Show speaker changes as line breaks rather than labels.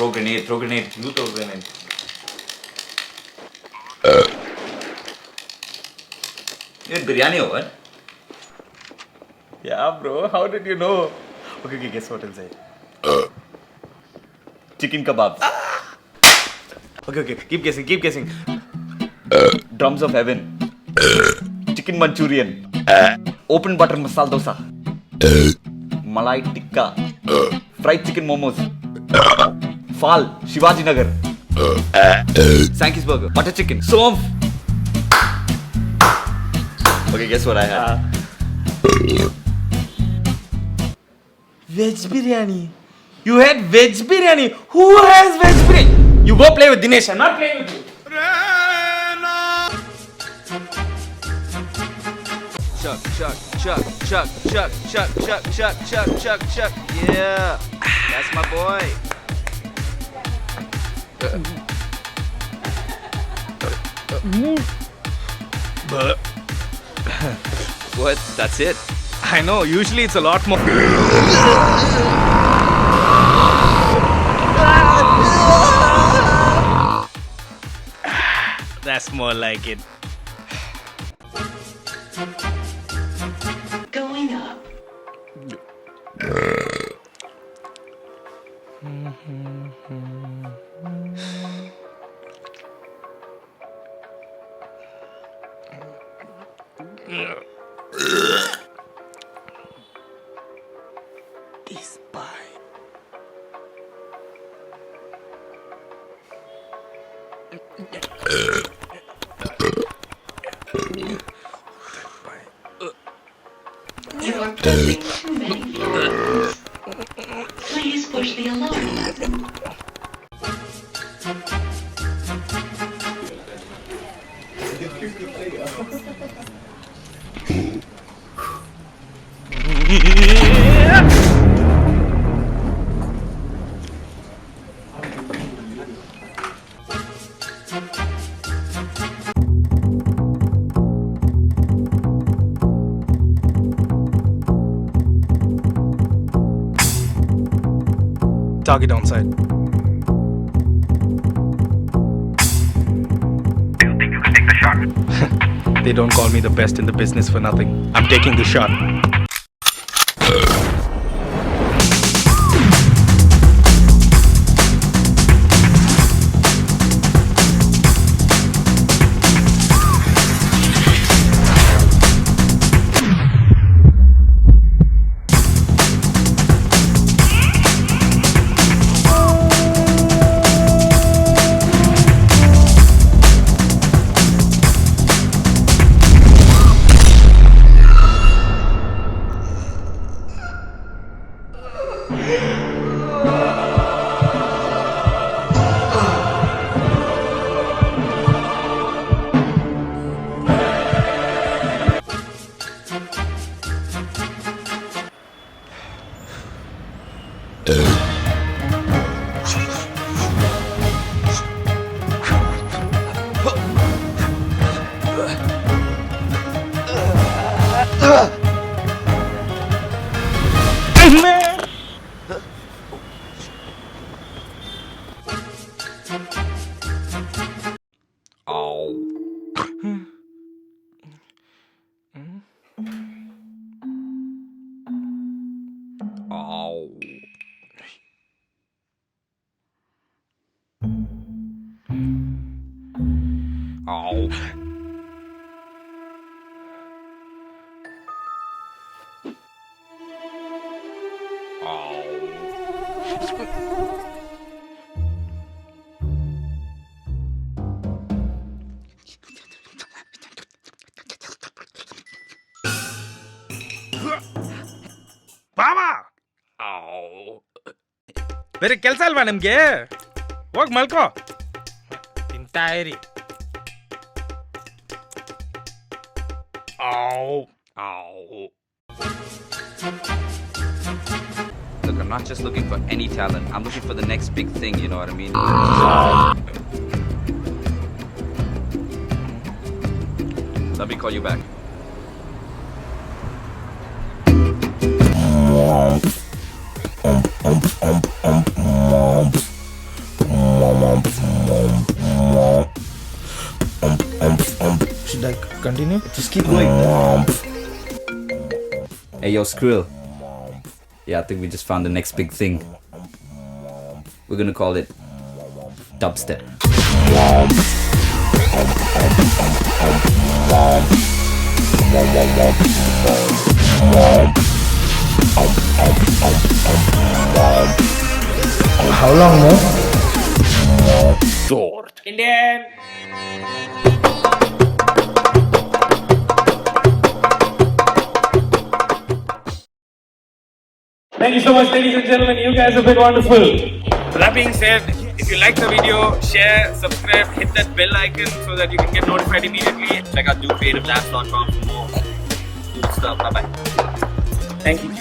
Throw grenade. You throw grenade. You had biryani or what? Yeah, bro. How did you know? Okay, guess what I'll say. Chicken kebabs. Okay, keep guessing. Drums of heaven. Chicken Manchurian. Open butter masala dosa. Malai tikka. Fried chicken momos. Fal, Shivaji Nagar. Sankey's burger. Butter chicken. Somf. Okay, guess what I had? Veg biryani. You had veg biryani. Who has veg biryani? You go play with Dinesh. I'm not playing with you. Chuck. Yeah, that's my boy. What? That's it?
I know, usually it's a lot more. That's more like it.
Going up.
This pie.
You are pressing too many buttons. Please push the alarm.
Target downside.
Do you think you can take the shot?
They don't call me the best in the business for nothing. I'm taking the shot. ಬಾವಾ ಬೇರೆ ಕೆಲಸ ಅಲ್ವಾ ನಿಮ್ಗೆ? ಹೋಗಿ ಮಲ್ಕೋ. ತಿಂತಾ ಇರಿ.
Look, I'm not just looking for any talent. I'm looking for the next big thing, you know what I mean? Let me call you back.
Should I continue?
Just keep going. Hey, yo, Skrill. Yeah, I think we just found the next big thing. We're gonna call it dubstep.
How long more?
Indian.
Thank you so much, ladies and gentlemen. You guys have been wonderful.
So that being said, if you like the video, share, subscribe, hit that bell icon so that you can get notified immediately. Check out docreativelabs.com for more cool stuff. Bye bye. Thank you.